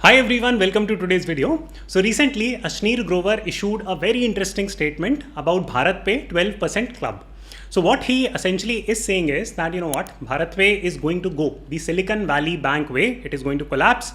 Hi everyone, welcome to today's video. So recently, Ashneer Grover issued a very interesting statement about BharatPe 12% club. So what he essentially is saying is that, BharatPe is going to go the Silicon Valley Bank way. It is going to collapse.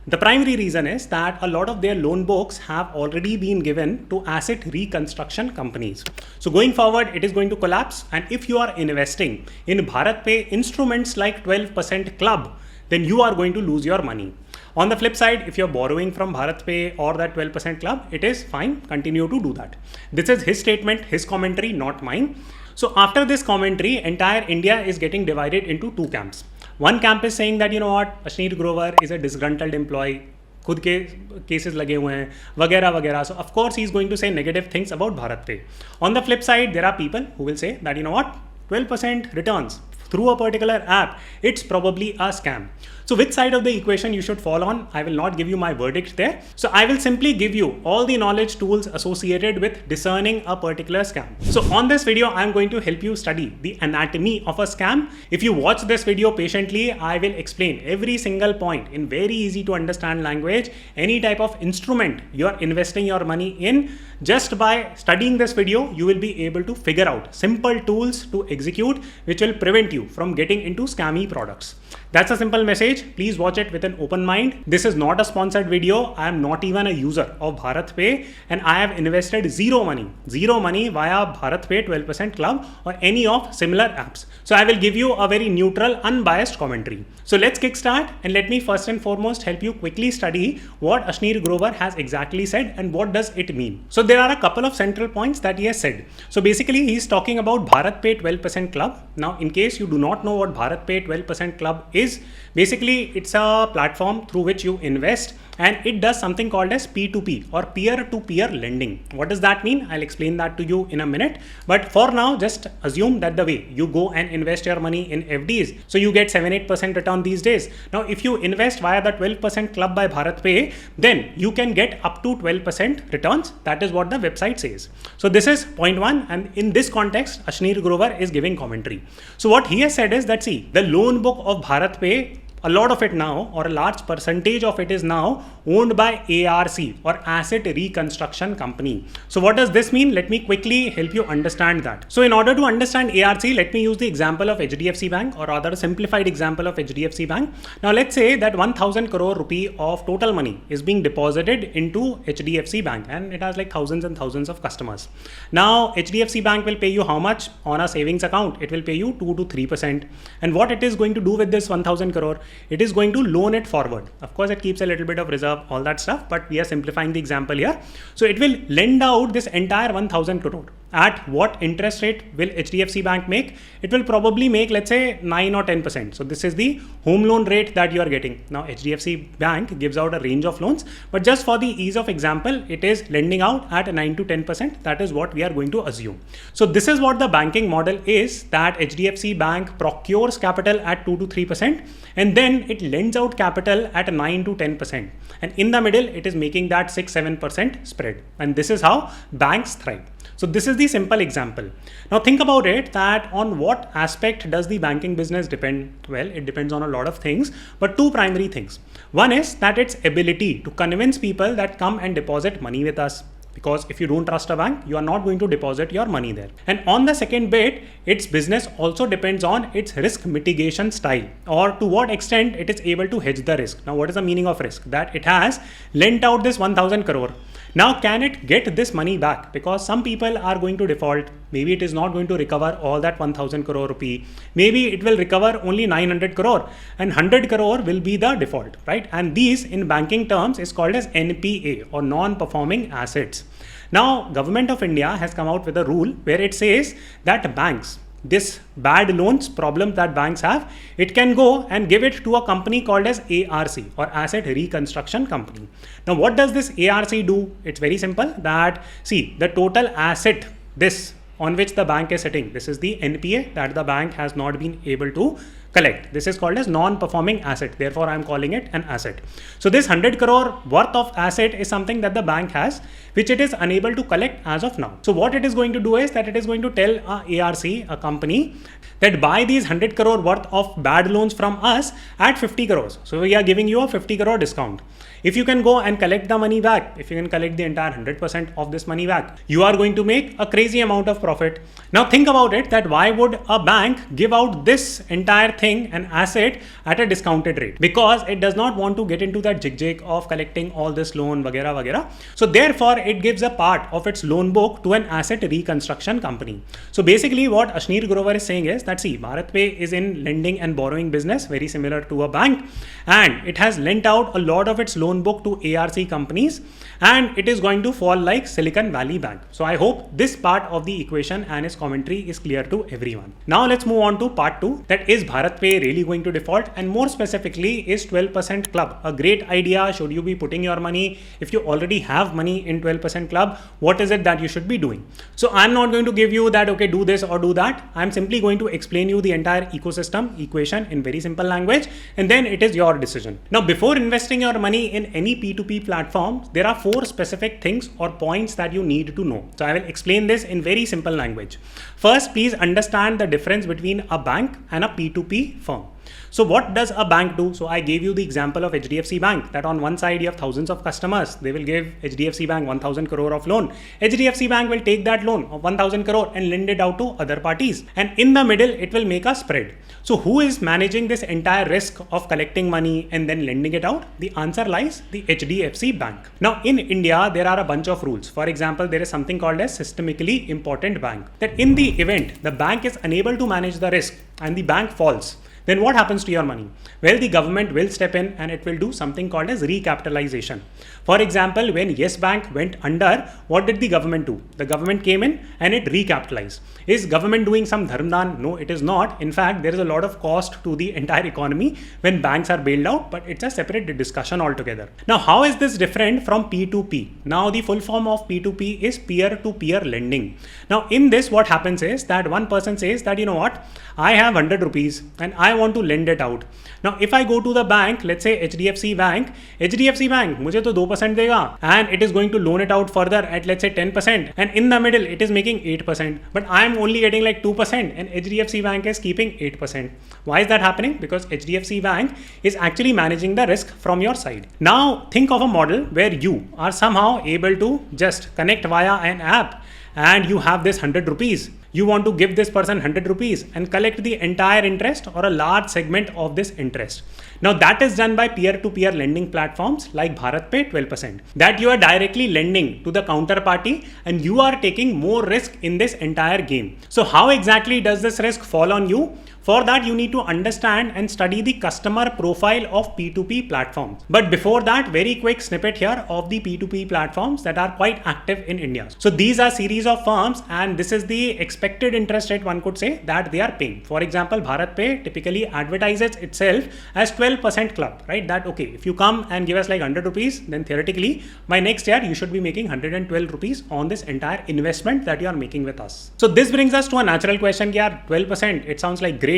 The primary reason is that a lot of their loan books have already been given to asset reconstruction companies. So going forward, it is going to collapse. And if you are investing in BharatPe instruments like 12% club, then you are going to lose your money. On the flip side, if you're borrowing from BharatPe or that 12% club, it is fine. Continue to do that. This is his statement, his commentary, not mine. So after this commentary, entire India is getting divided into two camps. One camp is saying that, Ashneer Grover is a disgruntled employee. खुद के cases लगे हुए हैं वगैरह वगैरह. So of course he is going to say negative things about BharatPe. On the flip side, there are people who will say that 12% returns through a particular app, it's probably a scam. So which side of the equation you should fall on, I will not give you my verdict there. So I will simply give you all the knowledge tools associated with discerning a particular scam. So on this video, I'm going to help you study the anatomy of a scam. If you watch this video patiently, I will explain every single point in very easy to understand language. Any type of instrument you are investing your money in, just by studying this video, you will be able to figure out simple tools to execute, which will prevent you from getting into scammy products. That's a simple message. Please watch it with an open mind. This is not a sponsored video. I am not even a user of BharatPe and I have invested zero money via BharatPe 12% club or any of similar apps. So I will give you a very neutral, unbiased commentary. So let's kickstart and let me first and foremost help you quickly study what Ashneer Grover has exactly said and what does it mean. So there are a couple of central points that he has said. So basically he is talking about BharatPe 12% club. Now in case you do not know what BharatPe 12% club is, basically it's a platform through which you invest and it does something called as P2P or peer-to-peer lending. What does that mean? I'll explain that to you in a minute. But for now, just assume that the way you go and invest your money in FDs, so you get 7-8% return these days. Now, if you invest via the 12% club by BharatPe, then you can get up to 12% returns. That is what the website says. So this is point one. And in this context, Ashneer Grover is giving commentary. So what he has said is that, see, the loan book of BharatPe, a lot of it now, or a large percentage of it is now owned by ARC or Asset Reconstruction Company. So what does this mean? Let me quickly help you understand that. So in order to understand ARC, let me use the example of HDFC Bank, or rather a simplified example of HDFC Bank. Now let's say that 1000 crore rupee of total money is being deposited into HDFC Bank and it has like thousands and thousands of customers. Now HDFC Bank will pay you how much on a savings account? It will pay you 2 to 3%. And what it is going to do with this 1000 crore? It is going to loan it forward. Of course, it keeps a little bit of reserve, all that stuff, but we are simplifying the example here. So it will lend out this entire 1000 crore. At what interest rate will HDFC Bank make? It will probably make, let's say, 9 or 10%. So this is the home loan rate that you are getting. Now HDFC Bank gives out a range of loans, but just for the ease of example, it is lending out at 9 to 10%. That is what we are going to assume. So this is what the banking model is, that HDFC Bank procures capital at 2 to 3% and then it lends out capital at 9 to 10%. And in the middle, it is making that 6-7% spread. And this is how banks thrive. So this is the simple example. Now think about it, that on what aspect does the banking business depend? Well, it depends on a lot of things, but two primary things. One is that its ability to convince people that come and deposit money with us. Because if you don't trust a bank, you are not going to deposit your money there. And on the second bit, its business also depends on its risk mitigation style, or to what extent it is able to hedge the risk. Now, what is the meaning of risk? That it has lent out this 1000 crore. Now, can it get this money back? Because some people are going to default. Maybe it is not going to recover all that 1000 crore rupee. Maybe it will recover only 900 crore and 100 crore will be the default, right? And these in banking terms is called as NPA or non-performing assets. Now, Government of India has come out with a rule where it says that banks, this bad loans problem that banks have, it can go and give it to a company called as ARC or Asset Reconstruction Company. Now, what does this ARC do? It's very simple, that see, the total asset, this on which the bank is sitting, this is the NPA that the bank has not been able to collect. This is called as non-performing asset. Therefore, I am calling it an asset. So this 100 crore worth of asset is something that the bank has, which it is unable to collect as of now. So what it is going to do is that it is going to tell a ARC, a company, that buy these 100 crore worth of bad loans from us at 50 crores. So we are giving you a 50 crore discount. If you can go and collect the money back, if you can collect the entire 100% of this money back, you are going to make a crazy amount of profit. Now think about it, that why would a bank give out this entire thing, an asset, at a discounted rate? Because it does not want to get into that jig of collecting all this loan, vagera, vagera. So therefore, it gives a part of its loan book to an asset reconstruction company. So basically what Ashneer Grover is saying is that, see, BharatPe is in lending and borrowing business, very similar to a bank, and it has lent out a lot of its loan book to ARC companies, and it is going to fall like Silicon Valley Bank. So I hope this part of the equation and its commentary is clear to everyone. Now let's move on to part 2, that is BharatPe really going to default, and more specifically, is 12% club a great idea? Should you be putting your money? If you already have money in 12% club, what is it that you should be doing? So I'm not going to give you that, okay, do this or do that. I'm simply going to explain you the entire ecosystem equation in very simple language, and then it is your decision. Now, before investing your money in any P2P platform, there are 4 specific things or points that you need to know. So I will explain this in very simple language. First, please understand the difference between a bank and a P2P firm. So what does a bank do? So I gave you the example of HDFC Bank, that on one side you have thousands of customers. They will give HDFC Bank 1000 crore of loan. HDFC Bank will take that loan of 1000 crore and lend it out to other parties. And in the middle, it will make a spread. So who is managing this entire risk of collecting money and then lending it out? The answer lies the HDFC Bank. Now in India, there are a bunch of rules. For example, there is something called as systemically important bank, that in the event the bank is unable to manage the risk and the bank falls, then what happens to your money? Well, the government will step in and it will do something called as recapitalization. For example, when Yes Bank went under, what did the government do? The government came in and it recapitalized. Is government doing some dharmdan? No, it is not. In fact, there is a lot of cost to the entire economy when banks are bailed out, but it's a separate discussion altogether. Now, how is this different from P2P? Now, the full form of P2P is peer-to-peer lending. Now, in this, what happens is that one person says that, you know what, I have 100 rupees and I want to lend it out. Now, if I go to the bank, let's say HDFC Bank मुझे तो 2% देगा, and it is going to loan it out further at, let's say, 10%, and in the middle it is making 8%, but I am only getting like 2% and HDFC Bank is keeping 8%. Why is that happening? Because HDFC Bank is actually managing the risk from your side. Now think of a model where you are somehow able to just connect via an app, and you have this 100 rupees. You want to give this person 100 rupees and collect the entire interest or a large segment of this interest. Now that is done by peer-to-peer lending platforms like BharatPe 12%. That you are directly lending to the counterparty and you are taking more risk in this entire game. So how exactly does this risk fall on you? For that, you need to understand and study the customer profile of P2P platforms. But before that, very quick snippet here of the P2P platforms that are quite active in India. So these are series of firms, and this is the expected interest rate, one could say, that they are paying. For example, BharatPe typically advertises itself as 12% club, right? That, okay, if you come and give us like 100 rupees, then theoretically, by next year, you should be making 112 rupees on this entire investment that you are making with us. So this brings us to a natural question, yeah, 12%, it sounds like great.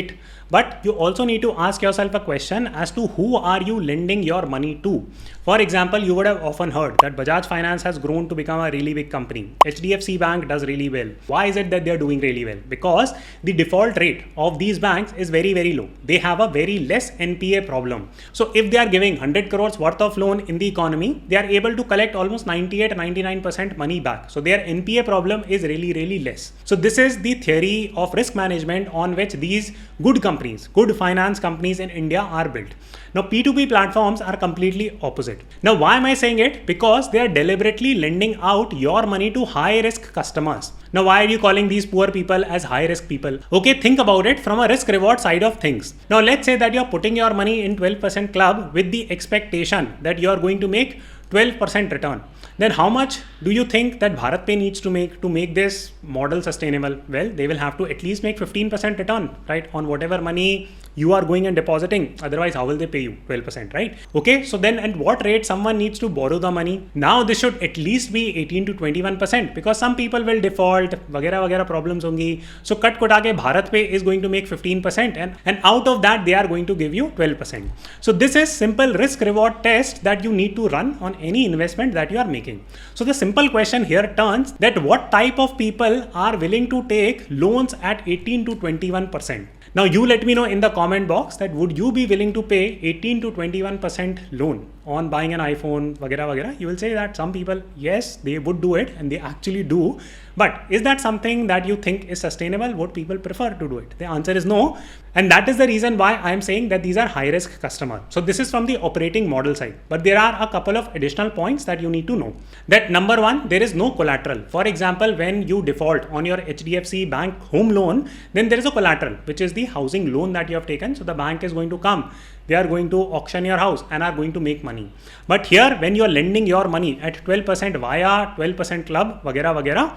But you also need to ask yourself a question as to who are you lending your money to. For example, you would have often heard that Bajaj Finance has grown to become a really big company. HDFC Bank does really well. Why is it that they're doing really well? Because the default rate of these banks is very, very low. They have a very less NPA problem. So if they are giving 100 crores worth of loan in the economy, they are able to collect almost 98-99% money back. So their NPA problem is really, really less. So this is the theory of risk management on which these good companies, good finance companies in India are built. Now P2P platforms are completely opposite. Now why am I saying it? Because they are deliberately lending out your money to high risk customers. Now why are you calling these poor people as high risk people? Okay, think about it from a risk reward side of things. Now let's say that you're putting your money in 12% club with the expectation that you are going to make 12% return. Then how much do you think that BharatPe needs to make this model sustainable? Well, they will have to at least make 15% return, right, on whatever money you are going and depositing. Otherwise, how will they pay you 12%, right? Okay, so then at what rate someone needs to borrow the money? Now this should at least be 18 to 21% because some people will default, वगैरह problems होंगी. So cut के BharatPe is going to make 15% and out of that they are going to give you 12%. So this is simple risk reward test that you need to run on any investment that you are making. So the simple question here turns that what type of people are willing to take loans at 18 to 21%. Now you let me know in the comment box that would you be willing to pay 18 to 21% loan on buying an iPhone, वगैरह. You will say that some people, yes, they would do it and they actually do. But is that something that you think is sustainable? Would people prefer to do it? The answer is no. And that is the reason why I am saying that these are high risk customers. So this is from the operating model side. But there are a couple of additional points that you need to know. That number one, there is no collateral. For example, when you default on your HDFC bank home loan, then there is a collateral, which is the housing loan that you have taken. So the bank is going to come. They are going to auction your house and are going to make money. But here, when you are lending your money at 12% via 12% club, वगैरह,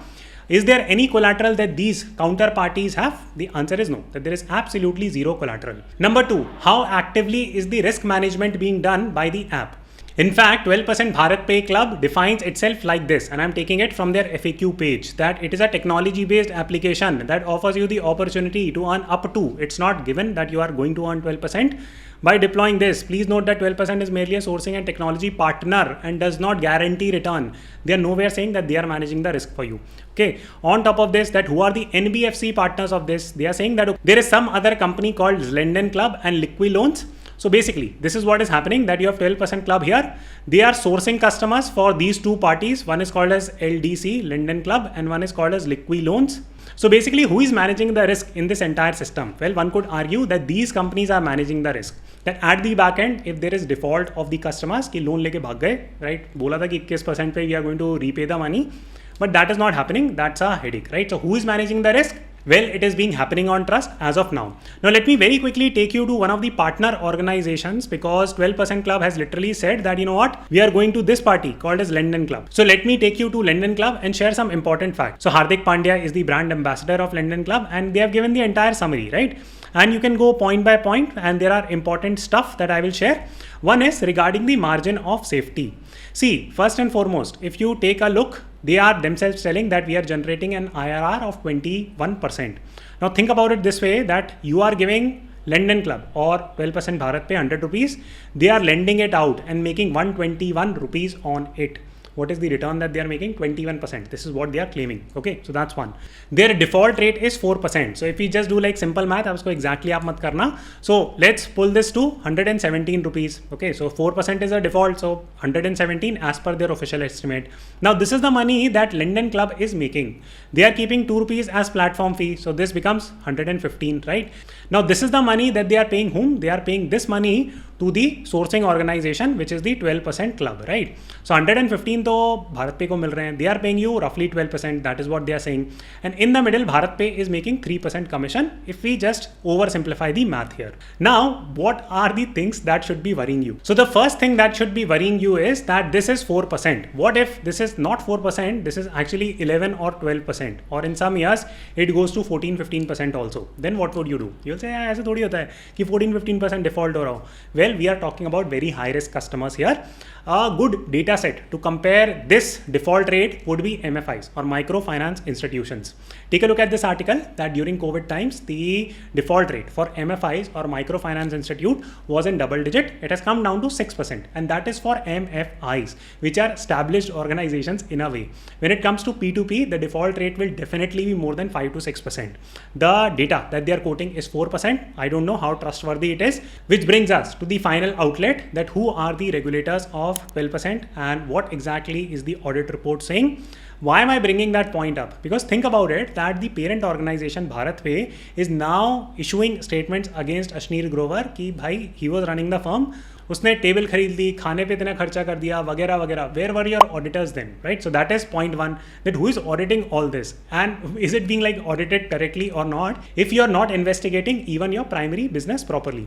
is there any collateral that these counterparties have? The answer is no, that there is absolutely zero collateral. Number two, how actively is the risk management being done by the app? In fact, 12% BharatPe Club defines itself like this, and I'm taking it from their FAQ page, that it is a technology-based application that offers you the opportunity to earn up to. It's not given that you are going to earn 12%. By deploying this, please note that 12% is merely a sourcing and technology partner and does not guarantee return. They are nowhere saying that they are managing the risk for you. Okay. On top of this, that who are the NBFC partners of this? They are saying that there is some other company called Lenden Club and Liqui Loans. So basically, this is what is happening, that you have 12% club here. They are sourcing customers for these two parties. One is called as LDC, Lenden Club, and one is called as Liqui Loans. So basically, who is managing the risk in this entire system? Well, one could argue that these companies are managing the risk. That at the back end, if there is default of the customers, कि loan लेके भाग गए, right? बोला था कि 21% पे we are going to repay the money, but that is not happening. That's a headache, right? So who is managing the risk? Well, it is being happening on trust as of now. Now, let me very quickly take you to one of the partner organizations, because 12% Club has literally said that, you know what, we are going to this party called as Lenden Club. So let me take you to Lenden Club and share some important facts. So Hardik Pandya is the brand ambassador of Lenden Club, and they have given the entire summary, right? And you can go point by point, and there are important stuff that I will share. One is regarding the margin of safety. See, first and foremost, if you take a look, they are themselves telling that we are generating an IRR of 21%. Now think about it this way, that you are giving Lenden Club or 12% BharatPe 100 rupees. They are lending it out and making 121 rupees on it. What is the return that they are making? 21%. This is what they are claiming. Okay, so that's one. Their default rate is 4%. So if we just do like simple math, आपको exactly आप मत करना. So let's pull this to 117 rupees. Okay, so 4% is a default. So 117 as per their official estimate. Now this is the money that Lenden Club is making. They are keeping 2 rupees as platform fee. So this becomes 115, right? Now this is the money that they are paying whom? They are paying this money to the sourcing organization, which is the 12% club, right? So 115 तो BharatPe को मिल रहे हैं. They are paying you roughly 12%. That is what they are saying. And in the middle, BharatPe is making 3% commission if we just oversimplify the math here. Now, what are the things that should be worrying you? So the first thing that should be worrying you is that this is 4%. What if this is not 4%? This is actually 11 or 12%. Or in some years, it goes to 14-15% also. Then what would you do? You'll say, ऐसे थोड़ी होता है कि 14-15% default हो रहा हो. Well, we are talking about very high risk customers here. A good data set to compare this default rate would be MFIs or microfinance institutions. Take a look at this article that during COVID times, the default rate for MFIs or microfinance institute was in double digit. It has come down to 6%, and that is for MFIs, which are established organizations in a way. When it comes to P2P, the default rate will definitely be more than 5 to 6%. The data that they are quoting is 4%. I don't know how trustworthy it is, which brings us to the final outlet, that who are the regulators of 12% and what exactly is the audit report saying. Why am I bringing that point up? Because think about it, that the parent organization BharatPe is now issuing statements against Ashneer Grover कि भाई he was running the firm उसने table खरीद ली, खाने पे इतना खर्चा कर दिया वगैरह वगैरह. Where were your auditors then, right? So that is point one, that who is auditing all this and is it being like audited correctly or not if you are not investigating even your primary business properly.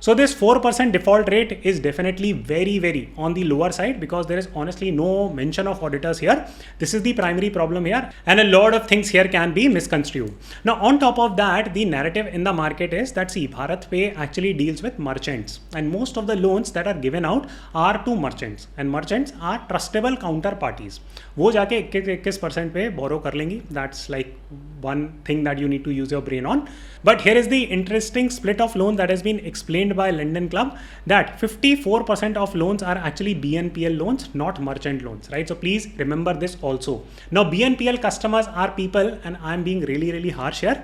So this 4% default rate is definitely very on the lower side because there is honestly no mention of auditors here. This is the primary problem here, and a lot of things here can be misconstrued. Now on top of that, the narrative in the market is that see, BharatPe actually deals with merchants, and most of the loans that are given out are to merchants, and merchants are trustable counterparties. वो जाके 21% पे borrow कर लेंगी. That's like one thing that you need to use your brain on. But here is the interesting split of loan that has been explained by London Club, that 54% of loans are actually BNPL loans, not merchant loans, right? So please remember this also. Now BNPL customers are people, and I'm being really harsh here,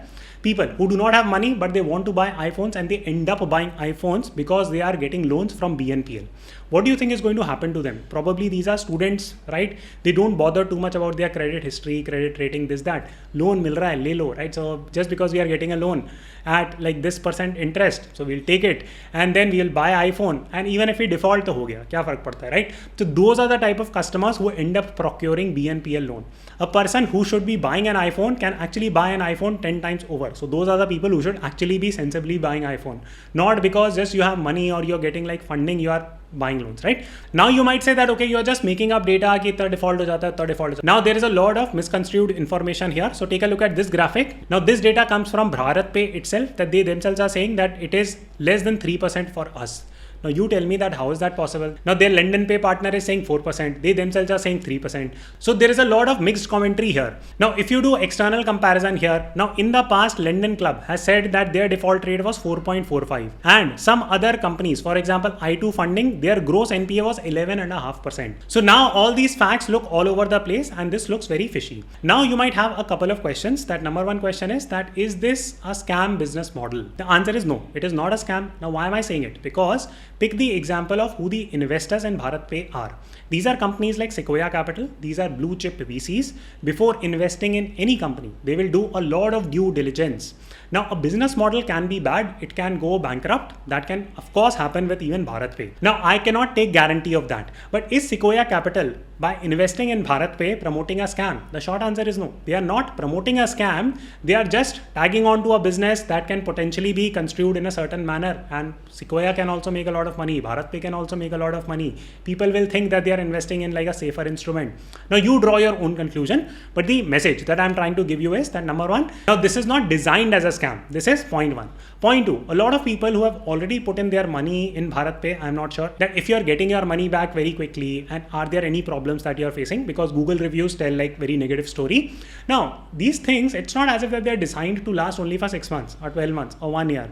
people who do not have money but they want to buy iPhones, and they end up buying iPhones because they are getting loans from BNPL. What do you think is going to happen to them? Probably these are students, right? They don't bother too much about their credit history, credit rating, this, that. Loan mil raha hai, le lo, right? So just because we are getting a loan at like this % interest, so we'll take it and then we'll buy iPhone, and even if we default to ho gaya, kya farak padta hai, right? So those are the type of customers who end up procuring BNPL loan. A person who should be buying an iPhone can actually buy an iPhone 10 times over. So those are the people who should actually be sensibly buying iPhone, not because just you have money or you're getting like funding, you are buying loans, right? Now you might say that okay, you're just making up data ki itna default ho jata hai, itna default ho jata hai. Now there is a lot of misconstrued information here. So take a look at this graphic. Now this data comes from BharatPe itself, that they themselves are saying that it is less than 3% for us. Now you tell me that how is that possible? Now their London Pay partner is saying 4%, they themselves are saying 3%. So there is a lot of mixed commentary here. Now if you do external comparison here, now in the past London Club has said that their default rate was 4.45, and some other companies, for example I2 Funding, their gross NPA was 11.5%. So now all these facts look all over the place, and this looks very fishy. Now you might have a couple of questions. That number one question is that is this a scam business model? The answer is no, it is not a scam. Now why am I saying it? Because pick the example of who the investors in BharatPe are. These are companies like Sequoia Capital. These are blue chip VCs. Before investing in any company, they will do a lot of due diligence. Now a business model can be bad, it can go bankrupt. That can of course happen with even BharatPe. Now I cannot take guarantee of that. But is Sequoia Capital, by investing in BharatPe, promoting a scam? The short answer is no. They are not promoting a scam. They are just tagging on to a business that can potentially be construed in a certain manner. And Sequoia can also make a lot of money. BharatPe can also make a lot of money. People will think that they are investing in like a safer instrument. Now you draw your own conclusion. But the message that I'm trying to give you is that number one, now this is not designed as a scam. This is point one. Point two, a lot of people who have already put in their money in BharatPe, I'm not sure that if you're getting your money back very quickly, and are there any problems that you're facing, because Google reviews tell like very negative story. Now these things, it's not as if that they're designed to last only for 6 months or 12 months or 1 year.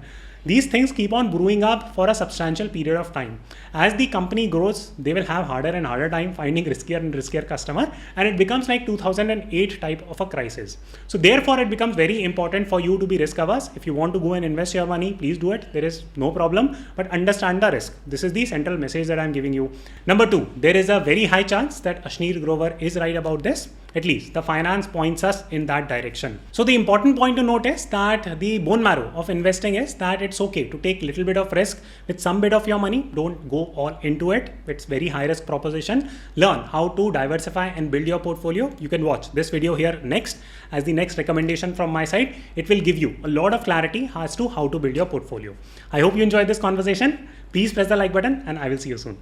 These things keep on brewing up for a substantial period of time. As the company grows, they will have harder and harder time finding riskier and riskier customer, and it becomes like 2008 type of a crisis. So therefore it becomes very important for you to be risk averse. If you want to go and invest your money, please do it. There is no problem, but understand the risk. This is the central message that I'm giving you. Number two, there is a very high chance that Ashneer Grover is right about this. At least the finance points us in that direction. So the important point to notice that the bone marrow of investing is that it's okay to take little bit of risk with some bit of your money. Don't go all into it. It's very high risk proposition. Learn how to diversify and build your portfolio. You can watch this video here next as the next recommendation from my side. It will give you a lot of clarity as to how to build your portfolio. I hope you enjoyed this conversation. Please press the like button, and I will see you soon.